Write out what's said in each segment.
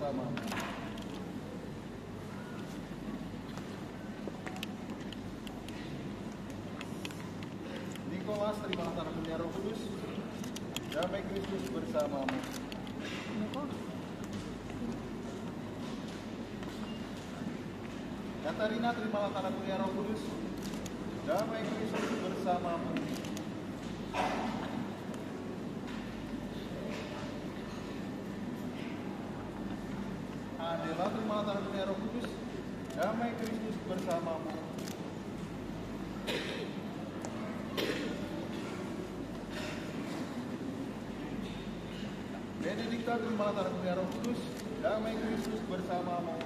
bersamamu. Nikolas, terimalah tanah dunia Roh Kudus. Damai Kristus bersamamu. Katarina, terimalah tanah dunia Roh Kudus. Damai Kristus bersamamu. Adela, terimalah tanah dunia Roh Kudus. Damai Kristus bersamamu. Benedikta, terimalah tanah dunia Roh Kudus. Damai Kristus bersamamu.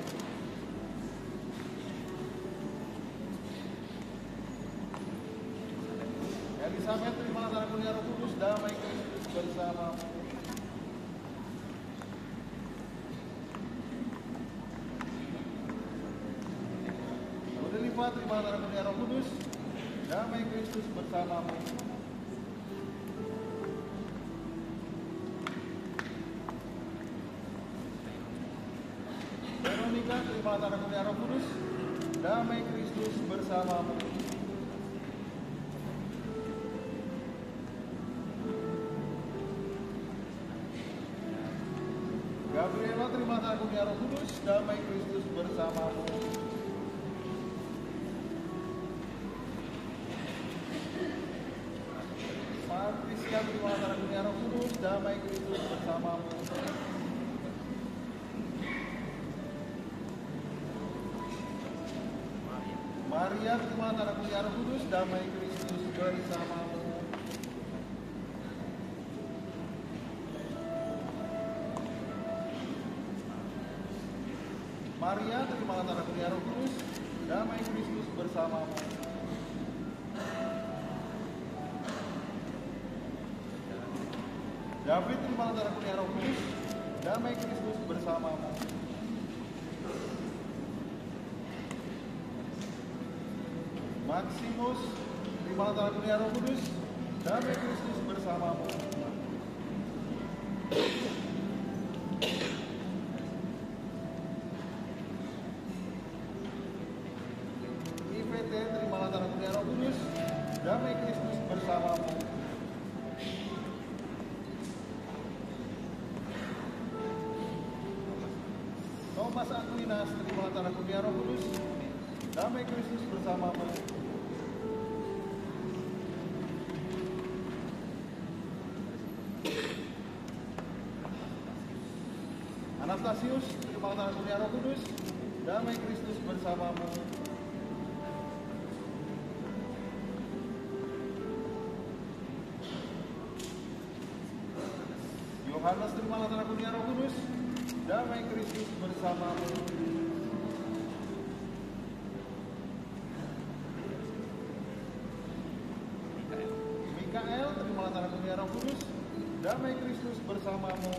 Elisabeth, terimalah tanah dunia Roh Kudus. Damai Kristus bersamamu. Godeliva, terimalah tanah dunia Roh Kudus. Damai Kristus bersamamu. Veronica, terimalah tanah dunia Roh Kudus. Damai Kristus bersamamu. Gabriela, terimalah tanah dunia Roh Kudus. Damai Kristus bersamamu. Patricia, terimalah tanah dunia Roh Kudus. Damai Kristus bersamamu. Maria, terimalah tanah dunia Roh Kudus. Damai Kristus bersamamu. Maria, terimalah tanah dunia Roh Kudus. Damai Kristus bersamamu. David, terimalah tanah dunia Roh Kudus. Damai Kristus bersamamu. Maximus, terimalah tanah dunia Roh Kudus. Damai Kristus bersamamu. IPT, terimalah tanah dunia Roh Kudus. Damai Kristus bersamamu. Thomas Aquinas, terimalah tanah dunia Roh Kudus. Damai Kristus bersamamu. Anastasius, terimalah tanah dunia Roh Kudus. Damai Kristus bersamamu. Yohanes, terimalah tanah dunia Roh Kudus. Damai Kristus bersamamu. Mikael, terimalah tanah dunia Roh Kudus. Damai Kristus bersamamu.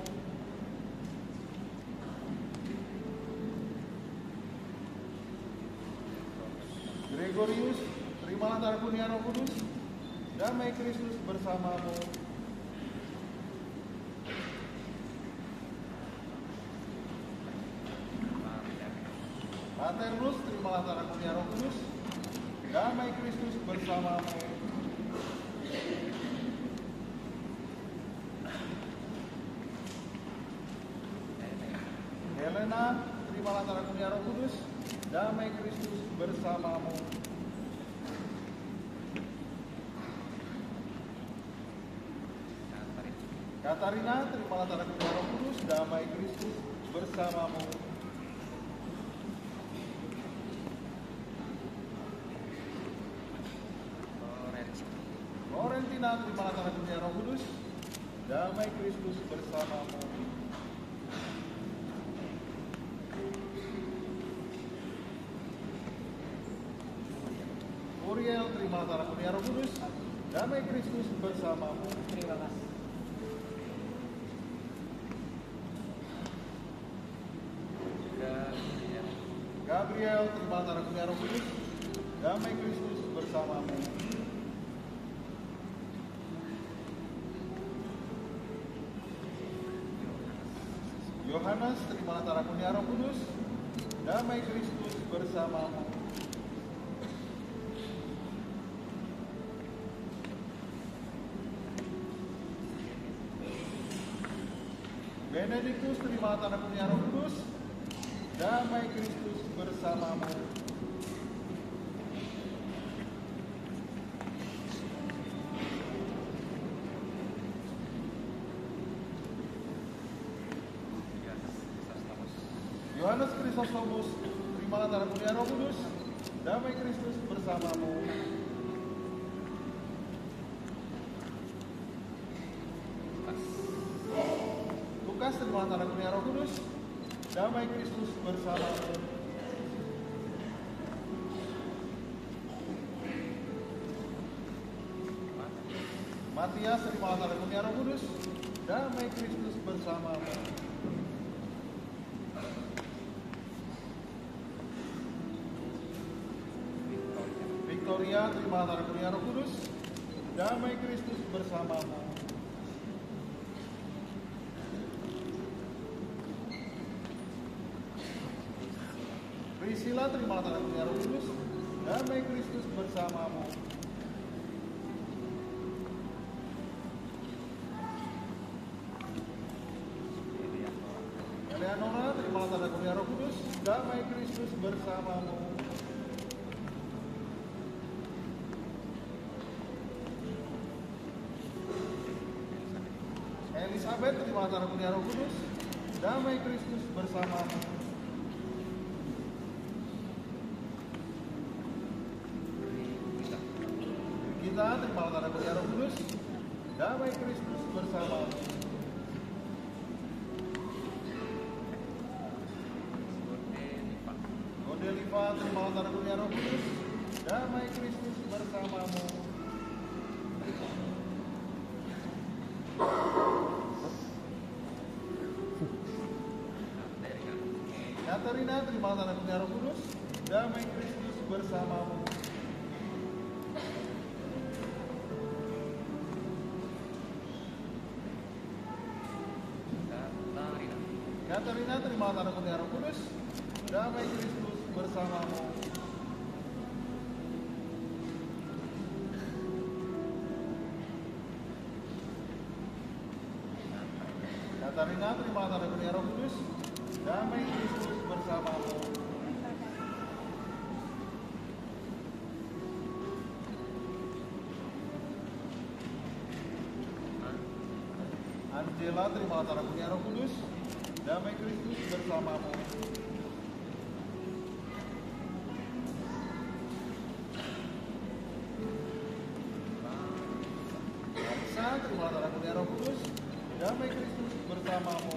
Gregorius, terimalah tanah dunia Roh Kudus. Damai Kristus bersamamu. Paternus, terimalah tanah dunia Roh Kudus. Damai Kristus bersamamu. Helena, terimalah tanah dunia Roh Kudus. Damai Kristus bersamamu. Katarina, terimalah tanah dunia Roh Kudus. Damai Kristus bersamamu. Florentina, terimalah tanah dunia Roh Kudus. Damai Kristus bersamamu. Uriel, terimalah tanah dunia Roh Kudus. Damai Kristus bersamamu. Terima kasih. Gabriel, terimalah tanah dunia Roh Kudus. Damai Kristus bersamamu. Yohanes, terimalah darah kurnia Roh Kudus. Damai Kristus bersamamu. Benediktus, terimalah darah kurnia Roh Kudus. Damai Kristus bersamamu. Yohanes Chrysostomus, terimalah darah kurnia Roh Kudus. Damai Kristus bersamamu. Lukas, terimalah darah kurnia Roh Kudus. Damai Kristus bersamamu. Matias, terimalah darah kurnia Roh Kudus. Damai Kristus bersamamu. Victoria, terimalah darah kurnia Roh Kudus. Damai Kristus bersamamu. Priscilla, terimalah darah kurnia Roh Kudus. Damai Kristus bersamamu. Eleanora, terimalah darah kurnia Roh Kudus. Damai Kristus bersamamu. Elizabeth, terimalah darah kurnia Roh Kudus. Damai Kristus bersamamu. Kita, terimalah darah kurnia Roh Kudus. Damai Kristus bersamamu. Godeliva, terimalah darah kurnia Roh Kudus. Damai Kristus bersamamu. Katerina, terimalah darah kurnia Roh Kudus. Damai Kristus bersamamu. Katerina, terimalah darah kurnia Roh Kudus. Damai Kristus bersamamu. Katarina, terimalah darah kurnia Roh Kudus. Damai Kristus bersamamu. Angela, terimalah darah kurnia Roh Kudus. Damai Kristus bersamamu. Alisa, terimalah darah kurnia Roh Kudus. Damai Kristus bersamamu.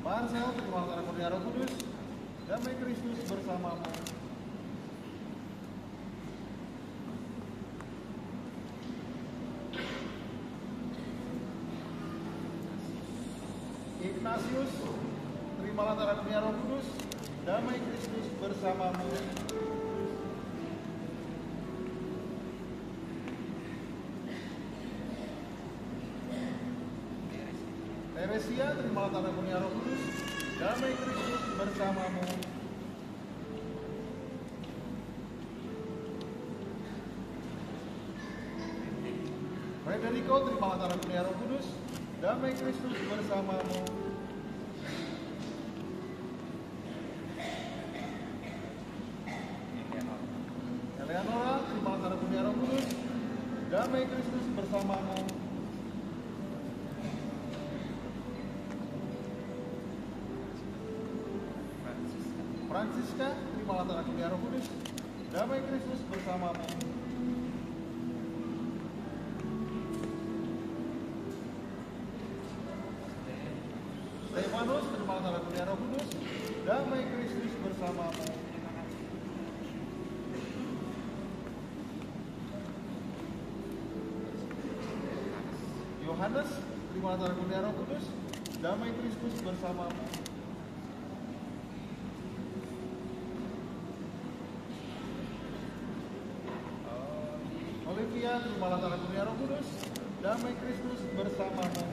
Marcel, terimalah darah kurnia Roh Kudus. Damai Kristus bersamamu. Ignatius, terimalah darah kurnia Roh Kudus. Damai Kristus bersamamu. Teresia, terimalah darah kurnia Roh Kudus. Damai Kristus bersamamu. Federico, terimalah darah kurnia Roh Kudus. Damai Kristus bersamamu. Eleanora, terimalah darah kurnia Roh Kudus. Damai Kristus bersamamu. Francisca, terimalah darah kurnia Roh Kudus. Damai Kristus bersamamu. Stefanus, terimalah darah kurnia Roh Kudus. Damai Kristus bersamamu. Yohanes, terimalah darah kurnia Roh Kudus. Damai Kristus bersamamu. Olivia, terimalah tanah kurnia Roh Kudus. Damai Kristus bersamamu.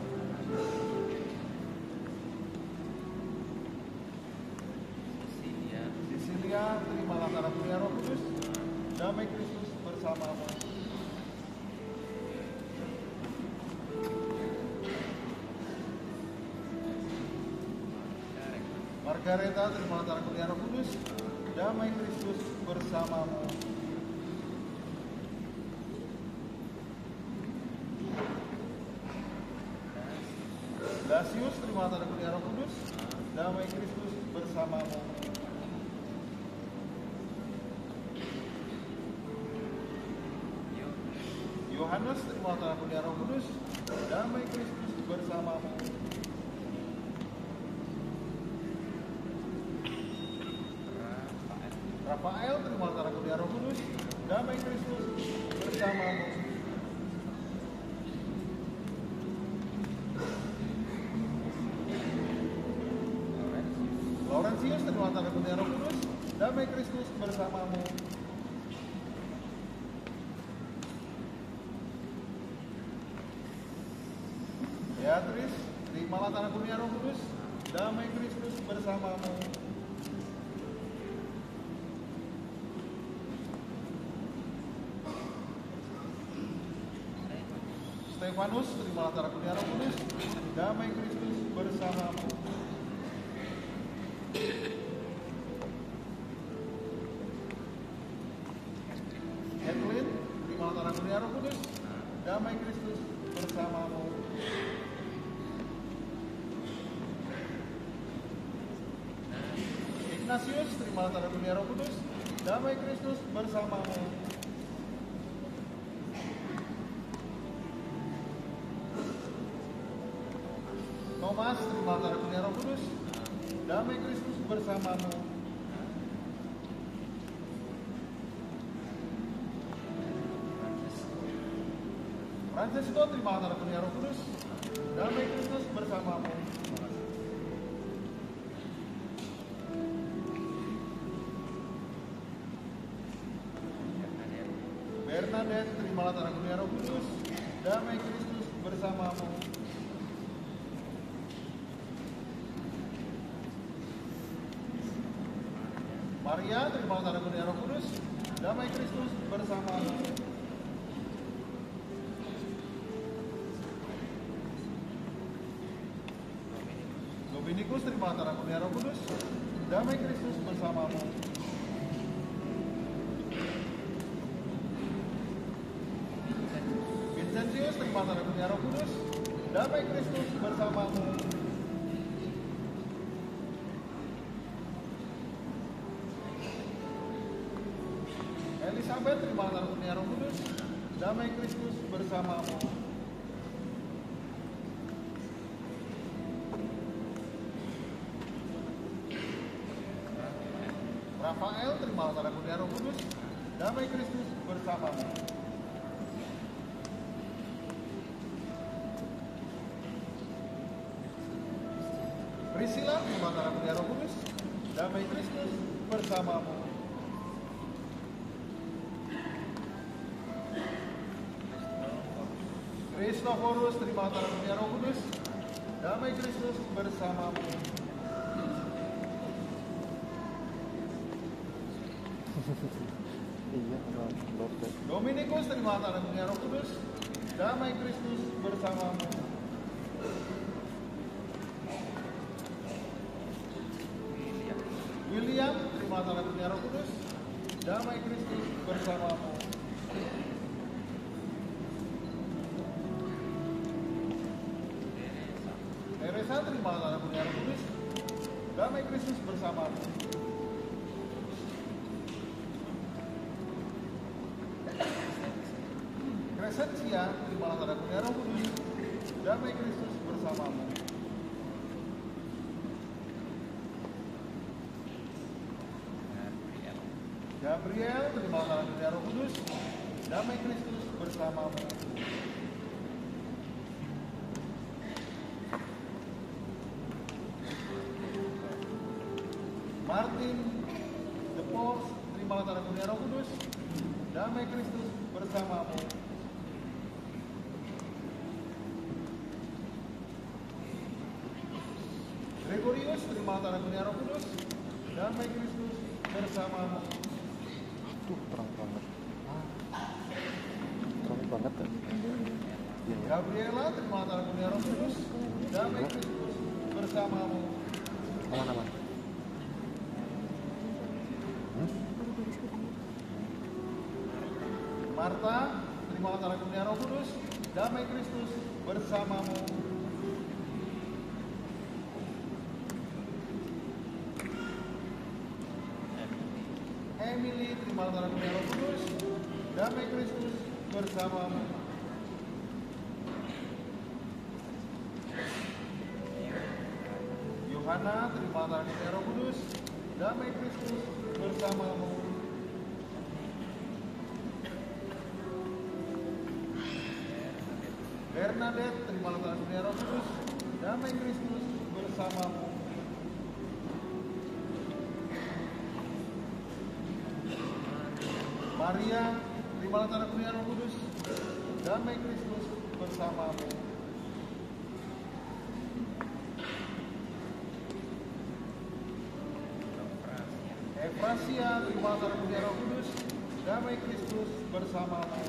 Cecilia, terimalah tanah kurnia Roh Kudus. Damai Kristus bersamamu. Margareta, terimalah tanah kurnia Roh Kudus. Damai Kristus bersamamu. Dasius, terimalah tanah kurnia Roh Kudus. Damai Kristus bersamamu. Yohanes, terimalah tanah kurnia Roh Kudus. Damai Kristus bersamamu. Rafael, terimalah tanah kurnia Roh Kudus. Damai Kristus bersamamu. Laurentius, terimalah tanah kurnia Roh Kudus. Damai Kristus bersamamu. Beatrice, terimalah tanah kurnia Roh Kudus. Damai Kristus bersamamu. Stefanus, terimalah tanah kurnia Roh Kudus. Damai Kristus bersamamu. Edwin, terimalah tanah kurnia Roh Kudus. Damai Kristus bersamamu. Ignatius, terimalah tanah kurnia Roh Kudus. Damai Kristus bersamamu. Thomas, terimalah tanah kurnia Roh Kudus. Damai Kristus bersamamu. Francesco, terimalah tanah kurnia Roh Kudus. Damai Kristus bersamamu. Bernadette, terimalah tanah kurnia Roh Kudus. Damai Kristus bersamamu. Maria, terimalah tanah kurnia Roh Kudus. Damai Kristus bersamamu. Dominikus, terimalah tanah kurnia Roh Kudus. Damai Kristus bersamamu. Vincentius, terimalah tanah kurnia Roh Kudus. Damai Kristus bersamamu. Elizabeth, terimalah tanah kurnia Roh Kudus. Damai Kristus bersamamu. Rafael, terimalah tanah kurnia Roh Kudus. Damai Kristus bersamamu. Priscilla, terimalah tanah kurnia Roh Kudus. Damai Kristus bersamamu. Kristoforus, terimalah tanah kurnia Roh Kudus. Damai Kristus bersamamu. Dominikus, terimalah tanah kurnia Roh Kudus. Damai Kristus bersamamu. William, terimalah tanah kurnia Roh Kudus. Damai Kristus bersamamu. Teresa, terimalah tanah kurnia Roh Kudus. Damai Kristus bersamamu. Crescencia, terimalah tanah kurnia Roh Kudus. Damai Kristus bersamamu. Gabriel, terimalah tanah kurnia Roh Kudus. Damai Kristus bersamamu. Martin, The Post, terimalah tanah kurnia Roh Kudus. Damai Kristus bersamamu. bersamamu. Gregorius, terima tanah dunia Roh Kudus. Damai Kristus bersamamu. Tuh terang banget. Terang banget kan? Iya. Gabriela, terima tanah dunia Roh Kudus. Damai Kristus bersamamu. Aman-aman. Marta, terima tanah dunia Roh Kudus. Damai Kristus bersamamu. Emily, terima tanah dunia Roh Kudus. Damai Kristus bersamamu. Yohana, terima tanah dunia Roh Kudus. Damai Kristus bersamamu. Bernadette, terima tanah dunia Roh Kudus. Damai Kristus bersamamu. Maria, terima tanah dunia Roh Kudus. Damai Kristus bersamamu. Efrasia, terima tanah dunia Roh Kudus. Damai Kristus bersamamu.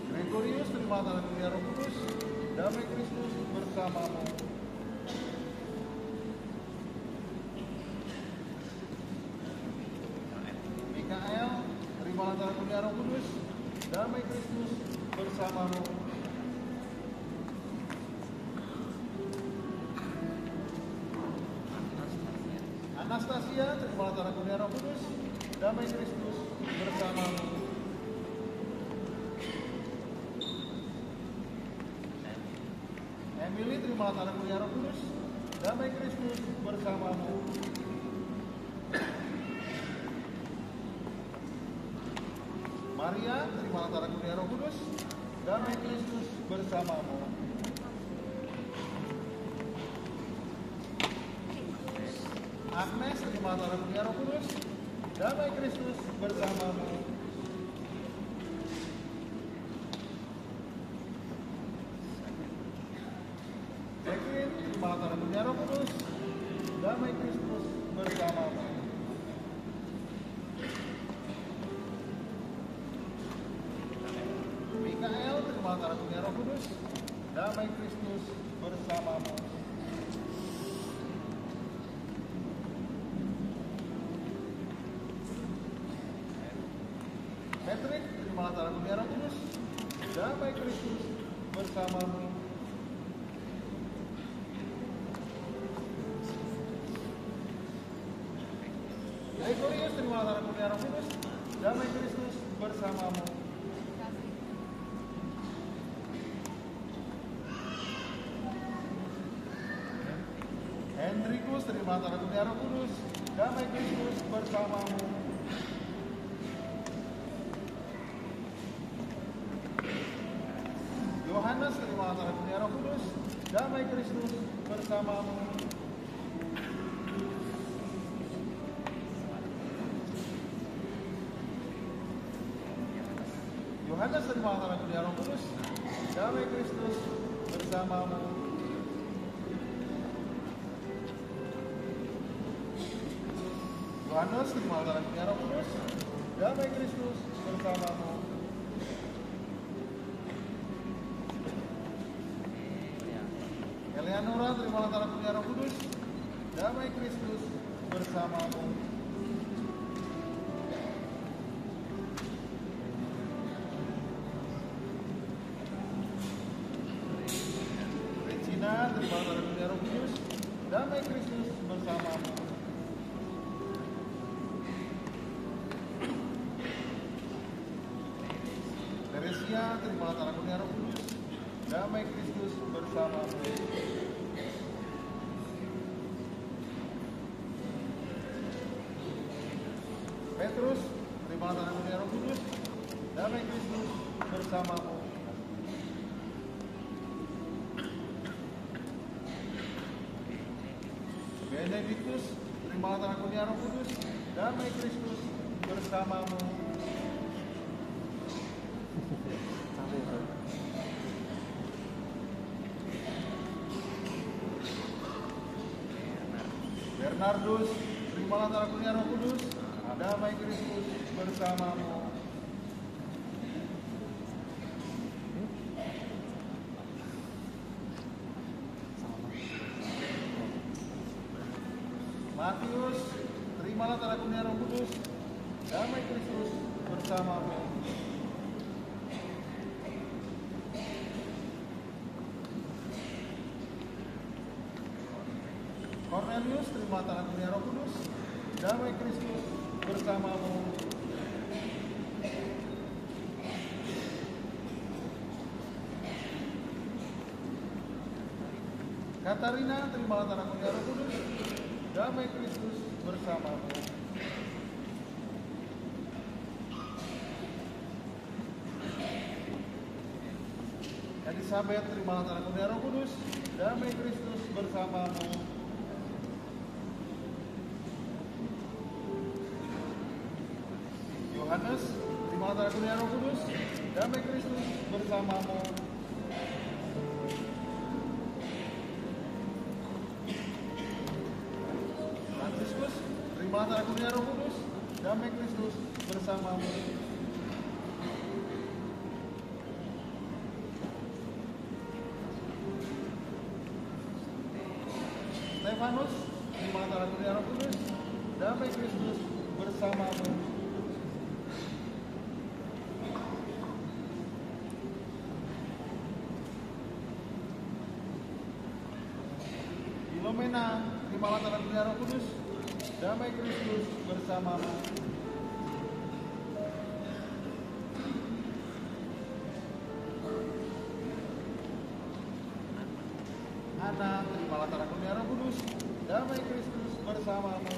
Gregorius, terima tanah dunia Roh Kudus. Damai Kristus bersamamu. Mikael, terima tanah dunia Roh Kudus. Damai Kristus bersamamu. Anastasia, terima tanah dunia Roh Kudus. Damai Kristus bersamamu. Emily, terima tanah dunia Roh Kudus. Damai Kristus bersamamu. Maria, terima tanah dunia Roh Kudus. Damai Kristus bersamamu. Agnes, terima tanah dunia Roh Kudus. Damai Kristus bersamamu. Jacqueline, terima tanah dunia Roh Kudus. Damai Kristus bersamamu. Mikael, terima tanah dunia Roh Kudus. Damai Kristus bersamamu. Patrick, terima tanah dunia Roh Kudus. Damai Kristus bersamamu. Gregorius, terima tanah dunia Roh Kudus. Damai Kristus bersamamu. Hendrikus, terima tanah dunia Roh Kudus. Damai Kristus bersamamu. Yohanes, terima tanah dunia Roh Kudus. Damai Kristus bersamamu. Yohanes, terima tanah dunia Roh Kudus. Damai Kristus bersamamu. Yohanes, terima tanah dunia Roh Kudus. Damai Kristus bersamamu. Eleanora, terima tanah dunia Roh Kudus. Damai Kristus bersamamu. Regina, terima tanah dunia Roh Kudus. Damai Kristus bersamamu. Teresia, terima tanah dunia Roh Kudus. Damai Kristus bersamamu. Petrus, terima tanah dunia Roh Kudus. Damai Kristus bersamamu. Benedictus, terimalah tanah kurnia Roh Kudus, damai Kristus bersamamu. Sampai bro. Bernardus, terimalah tanah kurnia Roh Kudus, damai Kristus bersamamu. Sama. Matius, terimalah tanah kurnia Roh Kudus, damai Kristus bersamamu. Cornelius, terimalah tanah kurnia Roh Kudus, damai Kristus bersamamu. Katarina, terimalah tanah kurnia Roh Kudus, damai Kristus bersamamu. Elizabeth, terimalah tanah kurnia Roh Kudus, damai Kristus bersamamu. Yohanes, terimalah tanah kurnia Roh Kudus, damai Kristus bersamamu. Franciscus, terimalah tanah kurnia Roh Kudus, damai Kristus bersamamu. Stefanus, terimalah tanah kurnia Roh Kudus, damai Kristus bersamamu. Filomena, terimalah tanah kurnia Roh Kudus, damai Kristus bersamamu. Ana, terimalah tanah kurnia Roh Kudus, damai Kristus bersamamu.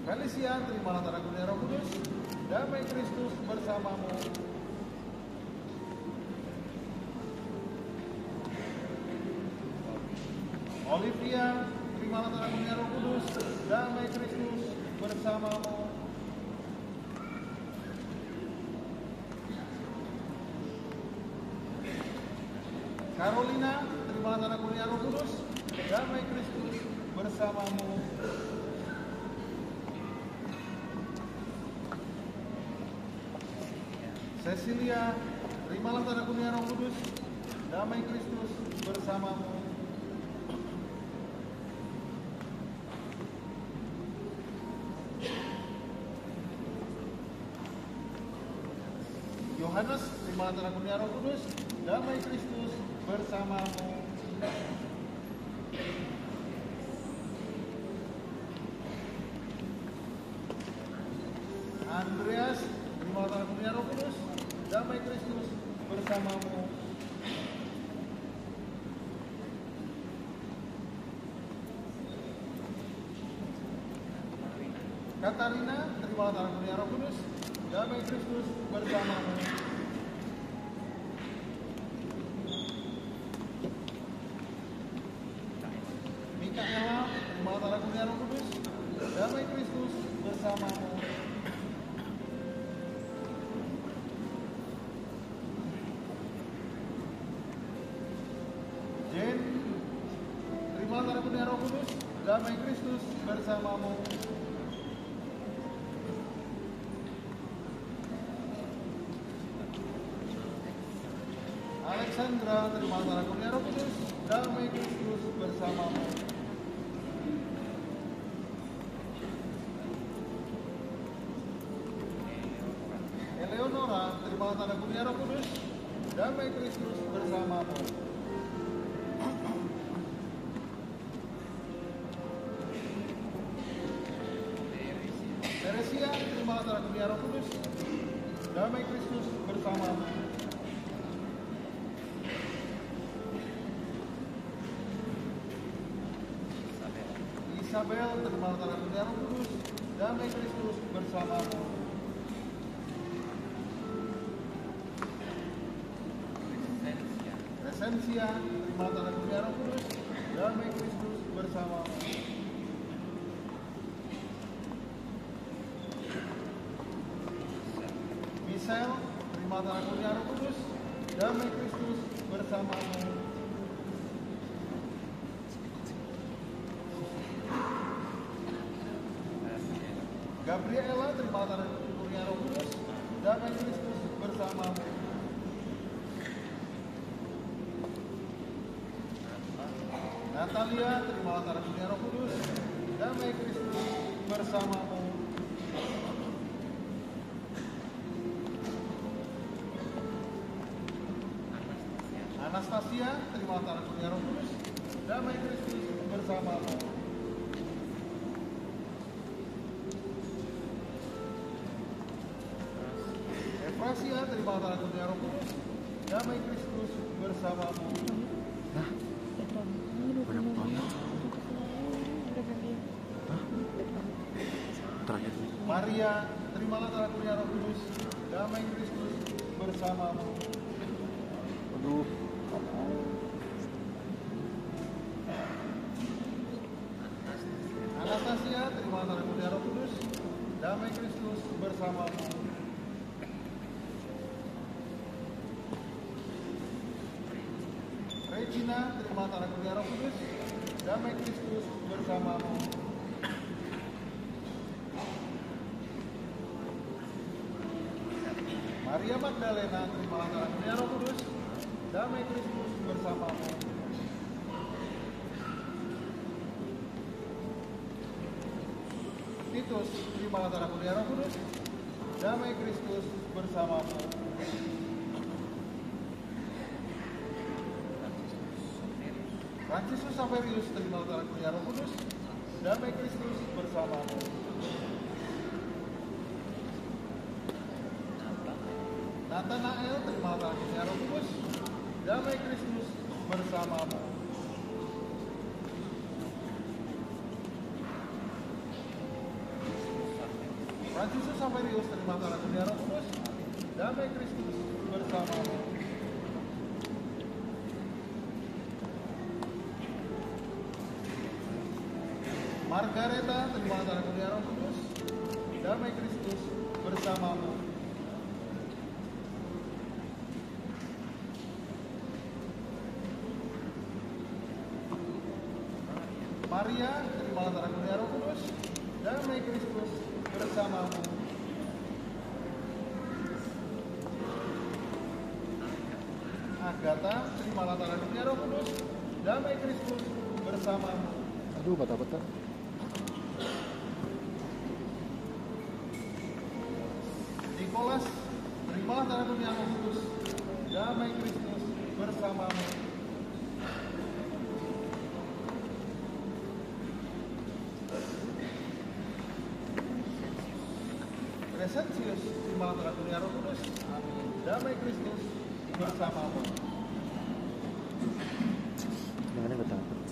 Felicia, terimalah tanah kurnia Roh Kudus, damai Kristus bersamamu. Olivia, terimalah tanah kurnia Roh Kudus, damai Kristus bersamamu. Carolina, terimalah tanah kurnia Roh Kudus, damai Kristus bersamamu. Cecilia, terimalah tanah kurnia Roh Kudus, damai Kristus bersamamu. Yohanes, terimalah tanah kurnia Roh Kudus, damai Kristus bersamamu. Andreas, terimalah tanah kurnia Roh Kudus, damai Kristus bersamamu. Katarina, terimalah tanah kurnia Roh Kudus, damai Kristus bersamamu. Mikaela, terimalah tanah kurnia Roh Kudus, damai Kristus bersamamu. Jen, terimalah tanah kurnia Roh Kudus, damai Kristus bersamamu. Alexandra, terimalah tanah kurnia Roh Kudus, damai Kristus bersamamu. Eleonora, terimalah tanah kurnia Roh Kudus, damai Kristus bersamamu. Teresia, terimalah tanah kurnia Roh Kudus, damai Kristus bersamamu. Isabel, terimalah tanah kurnia Roh Kudus, damai Kristus bersamamu. Crescentia, terimalah tanah kurnia Roh Kudus, damai Kristus bersamamu. Michel, terimalah tanah kurnia Roh Kudus, damai Kristus bersamamu. Gabriela, terimalah tanah kurnia Roh Kudus, damai Kristus bersamamu. Natalia, terimalah tanah kurnia Roh Kudus, damai Kristus bersamamu. Anastasia, terimalah tanah kurnia Roh Kudus, damai Kristus bersamamu. Efrasia, terimalah tanah kurnia Roh Kudus, damai Kristus bersamamu. Banyak banget. Terakhir. Maria, terimalah tanah kurnia Roh Kudus, damai Kristus bersamamu. Aduh. Anastasia, terimalah tanah kurnia Roh Kudus, damai Kristus bersamamu. Regina, terimalah tanah kurnia Roh Kudus, damai Kristus bersamamu. Maria Magdalena, terimalah tanah kurnia Roh Kudus, damai Kristus bersamamu. Titus, terimalah tanah kurnia Roh Kudus, damai Kristus bersamamu. Francisus Saverius, terimalah tanah kurnia Roh Kudus, damai Kristus bersamamu. Nathanael, terimalah tanah kurnia Roh Kudus, damai Kristus bersamamu. Francisus Saverius, terimalah tanah kurnia Roh Kudus, damai Kristus bersamamu. Margareta, terimalah tanah kurnia Roh Kudus, damai Kristus bersamamu. Maria, terimalah tanah kurnia Roh Kudus, damai Kristus bersamamu. Agatha, terimalah tanah kurnia Roh Kudus, damai Kristus bersamamu. Aduh, bata-bata. Nikolas, terimalah tanah kurnia Roh Kudus, damai Kristus bersamamu. Crescentius, terimalah tanah kurnia Roh Kudus, damai Kristus bersamamu. Gimana bata-bata?